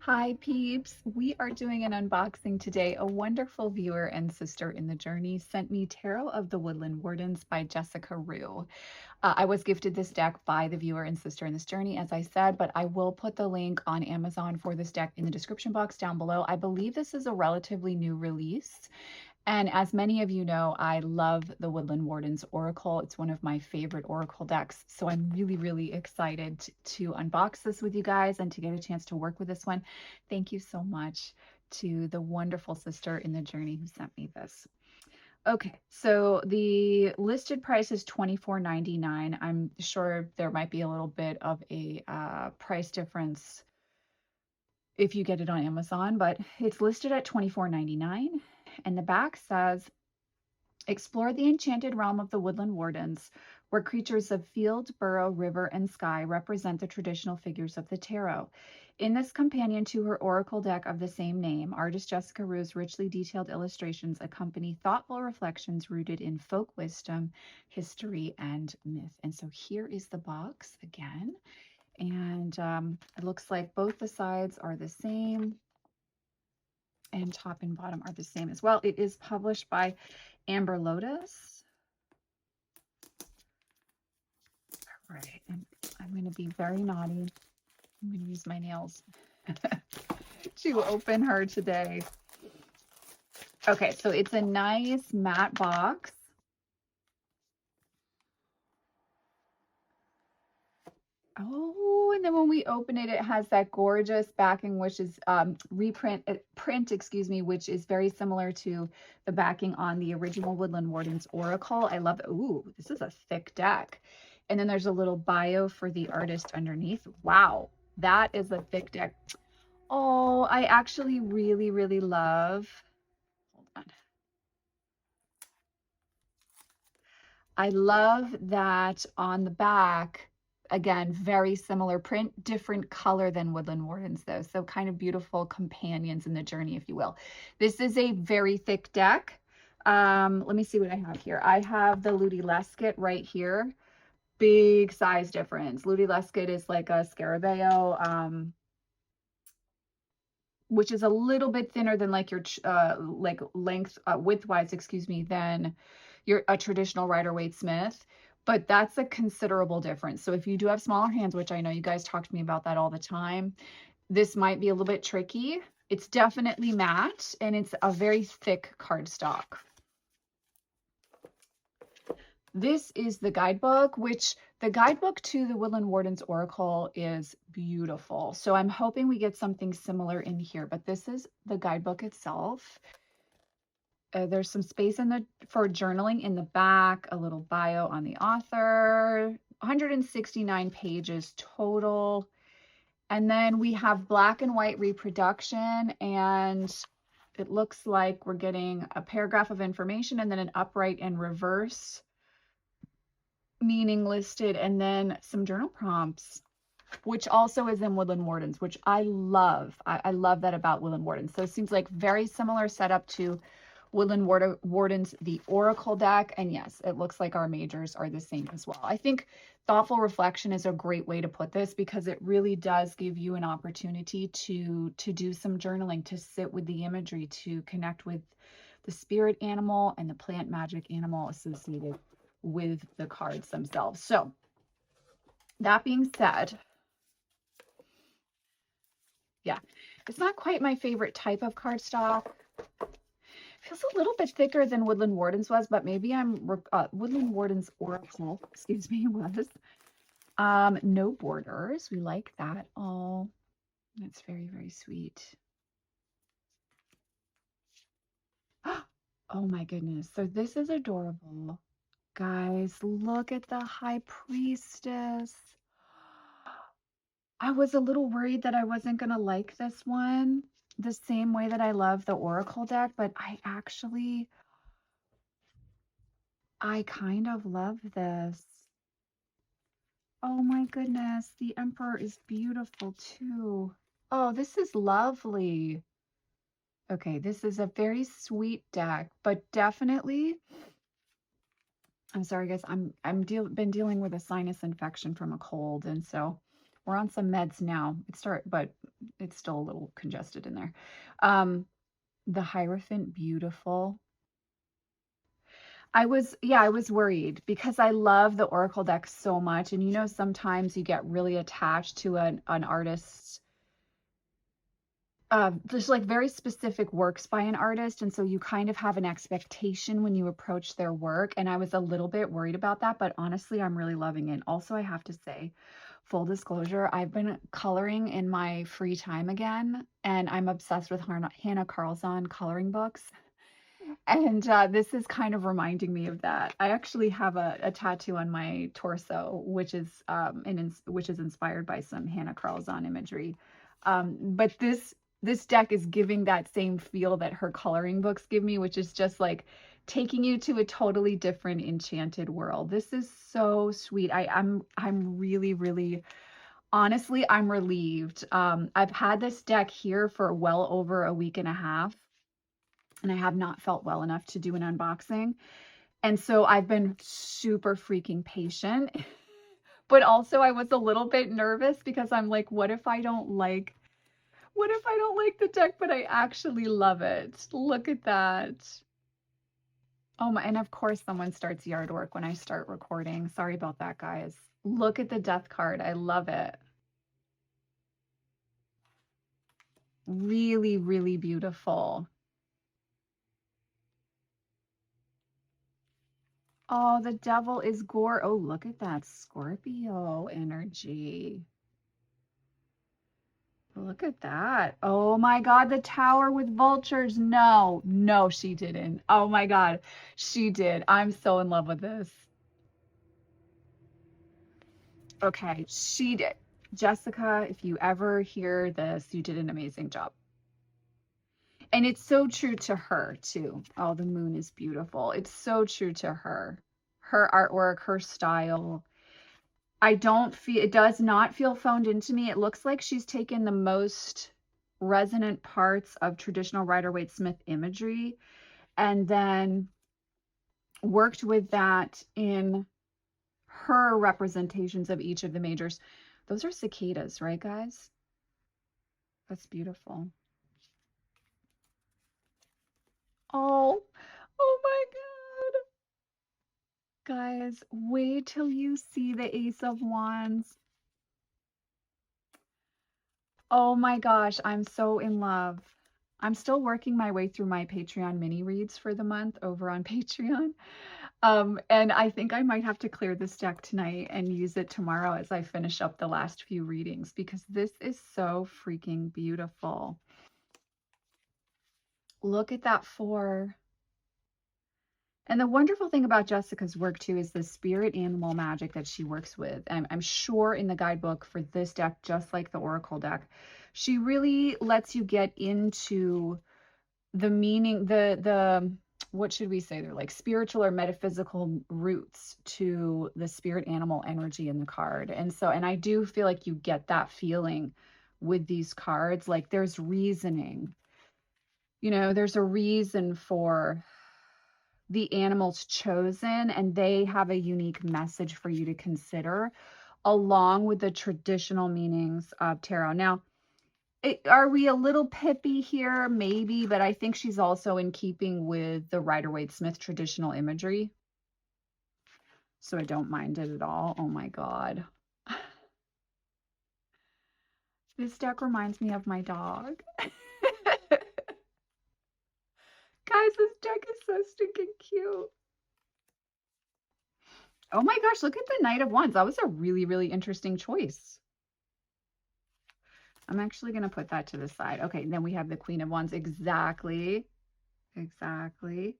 Hi peeps, we are doing an unboxing today. A wonderful viewer and sister in the journey sent me Tarot of the Woodland Wardens by Jessica Rue. I was gifted this deck by the viewer and sister in this journey, as I said, but I will put the link on Amazon for this deck in the description box down below. I believe this is a relatively new release. And as many of you know, I love the Woodland Wardens Oracle. It's one of my favorite Oracle decks. So I'm really, really excited to unbox this with you guys and to get a chance to work with this one. Thank you so much to the wonderful sister in the journey who sent me this. Okay, so the listed price is $24.99. I'm sure there might be a little bit of a price difference if you get it on Amazon, but it's listed at $24.99. And the back says, explore the enchanted realm of the Woodland Wardens, where creatures of field, burrow, river, and sky represent the traditional figures of the tarot. In this companion to her oracle deck of the same name, artist Jessica Rue's richly detailed illustrations accompany thoughtful reflections rooted in folk wisdom, history, and myth. And so here is the box again. And it looks like both the sides are the same and top and bottom are the same as well. It is published by Amber Lotus. All right, and I'm going to be very naughty. I'm going to use my nails to open her today. Okay, so it's a nice matte box. Oh, and then when we open it, it has that gorgeous backing, which is print, excuse me, which is very similar to the backing on the original Woodland Wardens Oracle. I love it. Ooh, this is a thick deck. And then there's a little bio for the artist underneath. Wow, that is a thick deck. Oh, I actually really, really love, hold on. I love that on the back, again, very similar print, different color than Woodland Wardens though. So kind of beautiful companions in the journey, if you will. This is a very thick deck. Let me see what I have here. I have the Ludi Lesket right here. Big size difference. Ludi Lesket is like a Scarabeo, which is a little bit thinner than like your like length widthwise, excuse me, than a traditional Rider-Waite Smith, but that's a considerable difference. So if you do have smaller hands, which I know you guys talk to me about that all the time, this might be a little bit tricky. It's definitely matte and it's a very thick cardstock. This is the guidebook, which the guidebook to the Woodland Wardens Oracle is beautiful. So I'm hoping we get something similar in here, but this is the guidebook itself. There's some space for journaling in the back, a little bio on the author, 169 pages total. And then we have black and white reproduction, and it looks like we're getting a paragraph of information and then an upright and reverse meaning listed, and then some journal prompts, which also is in Woodland Wardens, which I love. I love that about Woodland Wardens. So it seems like very similar setup to Woodland Wardens, the Oracle deck. And yes, it looks like our majors are the same as well. I think thoughtful reflection is a great way to put this because it really does give you an opportunity to do some journaling, to sit with the imagery, to connect with the spirit animal and the plant magic animal associated with the cards themselves. So that being said, yeah, it's not quite my favorite type of cardstock. Feels a little bit thicker than Woodland Wardens was, but maybe Woodland Wardens Oracle, excuse me, was. No borders. We like that. Oh, that's very, very sweet. Oh my goodness. So this is adorable. Guys, look at the High Priestess. I was a little worried that I wasn't going to like this one the same way that I love the Oracle deck, but I kind of love this. Oh my goodness, the Emperor is beautiful too. Oh, this is lovely. Okay, this is a very sweet deck, but definitely, I'm sorry guys, been dealing with a sinus infection from a cold, and so We're on some meds now. But it's still a little congested in there. The Hierophant, beautiful. I was worried because I love the Oracle deck so much. And you know, sometimes you get really attached to an artist's there's like very specific works by an artist, and so you kind of have an expectation when you approach their work. And I was a little bit worried about that, but honestly, I'm really loving it. Also, I have to say, full disclosure, I've been coloring in my free time again, and I'm obsessed with Hannah Carlzon coloring books. And this is kind of reminding me of that. I actually have a tattoo on my torso, which is which is inspired by some Hannah Carlzon imagery. But this deck is giving that same feel that her coloring books give me, which is just like taking you to a totally different enchanted world. This is so sweet. I'm really, really honestly, I'm relieved. I've had this deck here for well over a week and a half, and I have not felt well enough to do an unboxing. And so I've been super freaking patient. But also I was a little bit nervous because I'm like, what if I don't like the deck, but I actually love it? Look at that. Oh my, and of course someone starts yard work when I start recording. Sorry about that, guys. Look at the death card. I love it. Really, really beautiful. Oh, the devil is gore. Oh, look at that Scorpio energy. Look at that. Oh my God, the tower with vultures. No, no, she didn't. Oh my God, she did. I'm so in love with this. Okay, she did. Jessica, if you ever hear this, you did an amazing job. And it's so true to her too. Oh, the moon is beautiful. It's so true to her. Her artwork, her style. I don't feel, it does not feel phoned into me. It looks like she's taken the most resonant parts of traditional Rider-Waite-Smith imagery and then worked with that in her representations of each of the majors. Those are cicadas, right, guys? That's beautiful. Oh, oh my God. Guys, wait till you see the Ace of Wands. Oh my gosh, I'm so in love. I'm still working my way through my Patreon mini reads for the month over on Patreon. And I think I might have to clear this deck tonight and use it tomorrow as I finish up the last few readings because this is so freaking beautiful. Look at that 4. And the wonderful thing about Jessica's work too is the spirit animal magic that she works with. And I'm sure in the guidebook for this deck, just like the Oracle deck, she really lets you get into the meaning, the what should we say? They're like spiritual or metaphysical roots to the spirit animal energy in the card. And so, and I do feel like you get that feeling with these cards, like there's reasoning, you know, there's a reason for the animals chosen, and they have a unique message for you to consider along with the traditional meanings of tarot. Now, are we a little pippy here? Maybe, but I think she's also in keeping with the Rider-Waite-Smith traditional imagery. So I don't mind it at all. Oh my God. This deck reminds me of my dog. Guys, this deck is so stinking cute. Oh my gosh, look at the Knight of Wands. That was a really, really interesting choice. I'm actually going to put that to the side. Okay, then we have the Queen of Wands. Exactly. Exactly.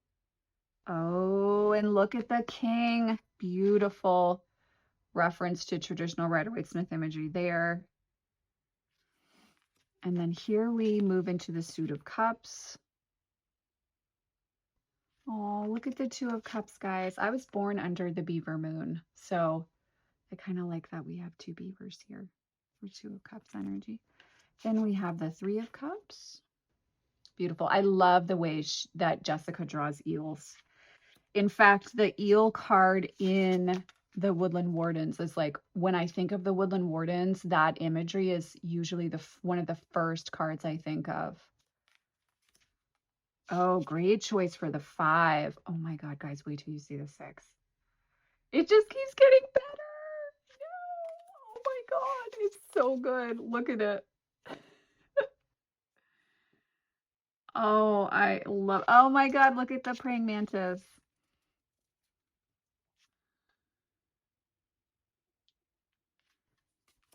Oh, and look at the King. Beautiful reference to traditional Rider-Waite-Smith imagery there. And then here we move into the Suit of Cups. Oh, look at the Two of Cups, guys. I was born under the beaver moon, so I kind of like that we have 2 beavers here for Two of Cups energy. Then we have the Three of Cups. Beautiful. I love the way that Jessica draws eels. In fact, the eel card in the Woodland Wardens is like, when I think of the Woodland Wardens, that imagery is usually one of the first cards I think of. Oh, great choice for the 5. Oh my God, guys, wait till you see the 6. It just keeps getting better. No. Oh my God, it's so good. Look at it. Oh, I love, oh my God, look at the praying mantis.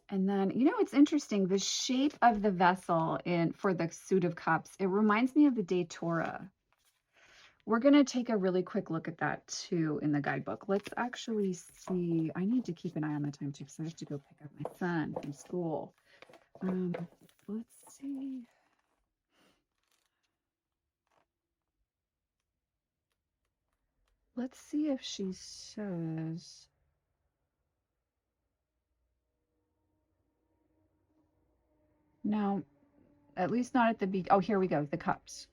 And then, you know, it's interesting, the shape of the vessel for the Suit of Cups, it reminds me of the Datura. We're going to take a really quick look at that too in the guidebook. Let's actually see. I need to keep an eye on the time too, because I have to go pick up my son from school. Let's see. Let's see if she says. No, at least not at the beginning. Oh, here we go. The cups.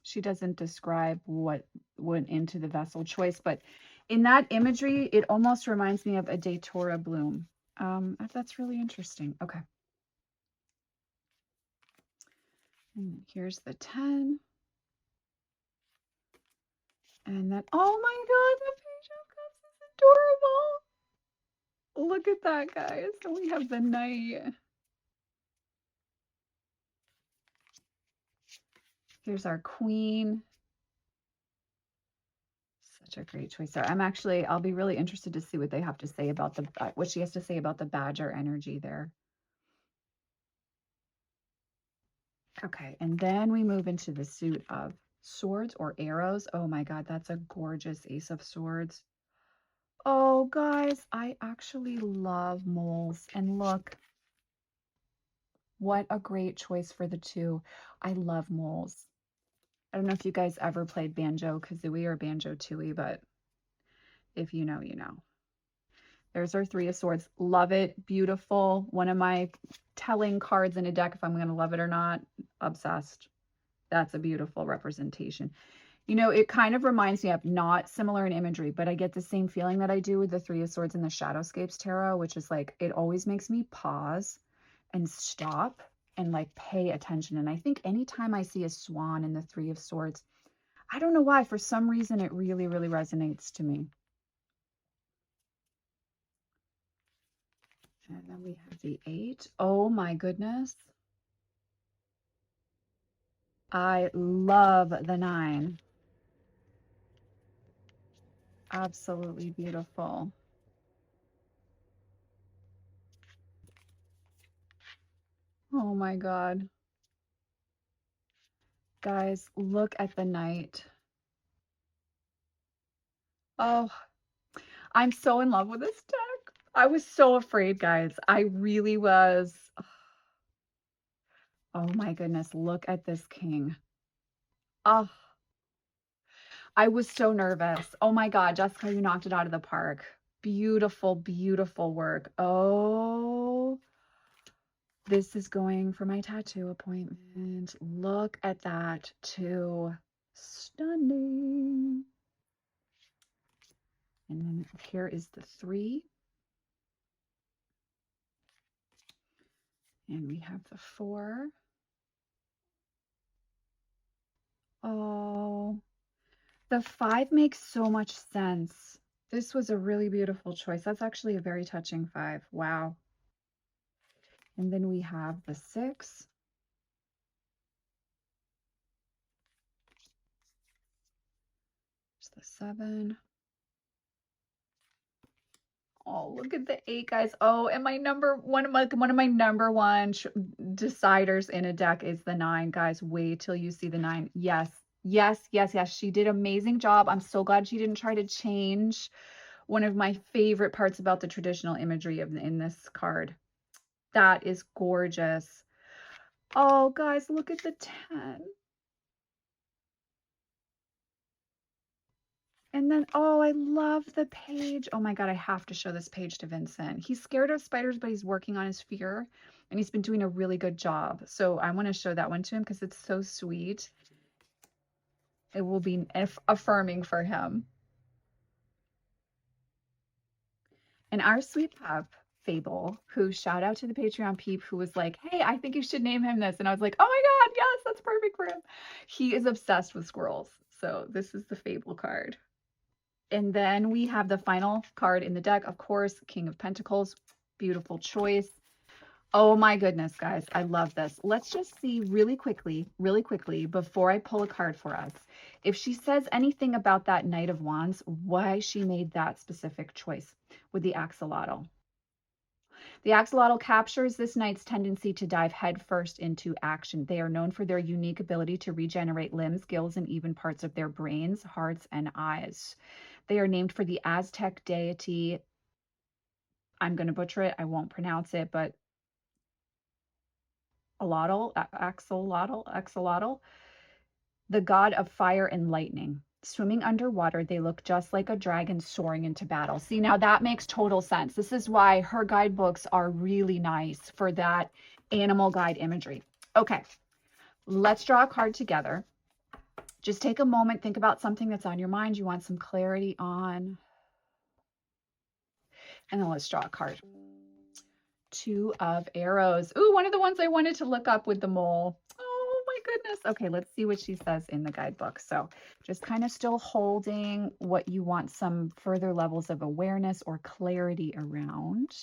She doesn't describe what went into the vessel choice, but in that imagery, it almost reminds me of a Datura bloom. That's really interesting. Okay. And here's the 10. And then, oh my God, the Page of Cups is adorable. Look at that, guys. So we have the Knight. Here's our Queen. Such a great choice there. I'll be really interested to see what they have to say about what she has to say about the Badger energy there. Okay, and then we move into the Suit of Swords or Arrows. Oh my God, that's a gorgeous Ace of Swords. Oh, guys, I actually love moles. And look, what a great choice for the 2. I love moles. I don't know if you guys ever played Banjo-Kazooie or Banjo-Tooie, but if you know, you know. There's our 3 of Swords. Love it. Beautiful. One of my telling cards in a deck, if I'm going to love it or not. Obsessed. That's a beautiful representation. You know, it kind of reminds me of, not similar in imagery, but I get the same feeling that I do with the 3 of Swords in the Shadowscapes Tarot, which is like, it always makes me pause and stop and like pay attention. And I think anytime I see a swan in the 3 of Swords, I don't know why, for some reason, it really, really resonates to me. And then we have the 8. Oh my goodness. I love the 9. Absolutely beautiful. Oh my God. Guys, look at the Knight. Oh, I'm so in love with this deck. I was so afraid, guys. I really was. Oh my goodness, look at this king. Oh, I was so nervous. Oh my God, Jessica, you knocked it out of the park. Beautiful, beautiful work. Oh, this is going for my tattoo appointment. Look at that too. Stunning. And then here is the 3. And we have the 4. Oh, the 5 makes so much sense. This was a really beautiful choice. That's actually a very touching 5. Wow. And then we have the 6. There's the 7. Oh, look at the 8, guys. Oh, and one of my number one deciders in a deck is the 9, guys. Wait till you see the 9. Yes, yes, yes, yes. She did an amazing job. I'm so glad she didn't try to change one of my favorite parts about the traditional imagery in this card. That is gorgeous. Oh, guys, look at the 10. And then, oh, I love the page. Oh my God, I have to show this page to Vincent. He's scared of spiders, but he's working on his fear, and he's been doing a really good job. So I want to show that one to him because it's so sweet. It will be affirming for him. And our sweet pup, Fable, who shout out to the Patreon peep who was like, hey, I think you should name him this. And I was like, oh my God, yes, that's perfect for him. He is obsessed with squirrels. So this is the Fable card. And then we have the final card in the deck, of course, King of Pentacles. Beautiful choice. Oh my goodness, guys. I love this. Let's just see really quickly, before I pull a card for us, if she says anything about that Knight of Wands, why she made that specific choice with the axolotl. The axolotl captures this knight's tendency to dive headfirst into action. They are known for their unique ability to regenerate limbs, gills, and even parts of their brains, hearts, and eyes. They are named for the Aztec deity. I'm going to butcher it. I won't pronounce it, but axolotl, the god of fire and lightning. Swimming underwater, they look just like a dragon soaring into battle. See, now that makes total sense. This is why her guidebooks are really nice for that animal guide imagery. Okay, let's draw a card together. Just take a moment, think about something that's on your mind you want some clarity on. And then let's draw a card. Two of Arrows. Ooh, one of the ones I wanted to look up with the mole. Oh my goodness. Okay, let's see what she says in the guidebook. So just kind of still holding what you want some further levels of awareness or clarity around.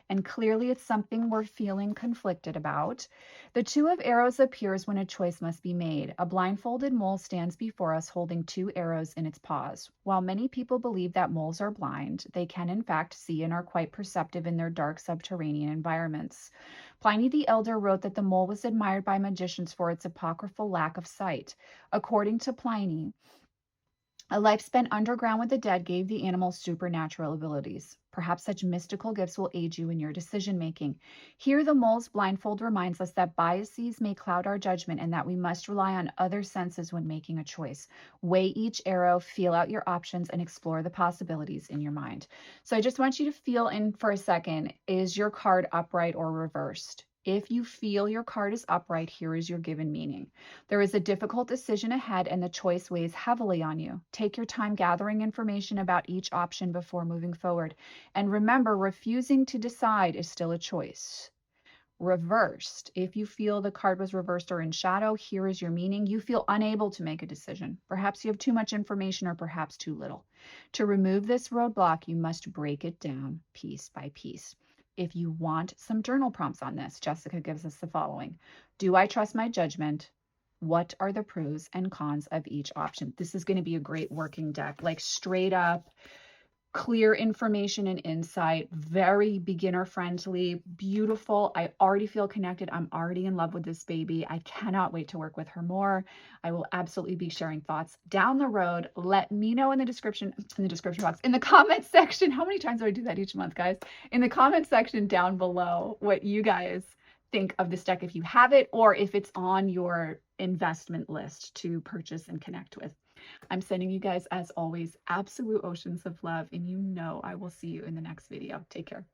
And clearly it's something we're feeling conflicted about. The Two of Arrows appears when a choice must be made. A blindfolded mole stands before us holding two arrows in its paws. While many people believe that moles are blind, they can in fact see and are quite perceptive in their dark subterranean environments. Pliny the Elder wrote that the mole was admired by magicians for its apocryphal lack of sight. According to Pliny, a life spent underground with the dead gave the animal supernatural abilities. Perhaps such mystical gifts will aid you in your decision-making. Here, the mole's blindfold reminds us that biases may cloud our judgment and that we must rely on other senses when making a choice. Weigh each arrow, feel out your options, and explore the possibilities in your mind. So I just want you to feel in for a second, is your card upright or reversed? If you feel your card is upright, here is your given meaning. There is a difficult decision ahead and the choice weighs heavily on you. Take your time gathering information about each option before moving forward. And remember, refusing to decide is still a choice. Reversed. If you feel the card was reversed or in shadow, here is your meaning. You feel unable to make a decision. Perhaps you have too much information or perhaps too little. To remove this roadblock, you must break it down piece by piece. If you want some journal prompts on this, Jessica gives us the following. Do I trust my judgment? What are the pros and cons of each option? This is going to be a great working deck, like straight up clear information and insight, very beginner friendly, beautiful. I already feel connected. I'm already in love with this baby. I cannot wait to work with her more. I will absolutely be sharing thoughts down the road. Let me know in the description box, in the comment section. How many times do I do that each month, guys? In the comment section down below, what you guys think of this deck if you have it, or if it's on your investment list to purchase and connect with. I'm sending you guys, as always, absolute oceans of love, and you know I will see you in the next video. Take care.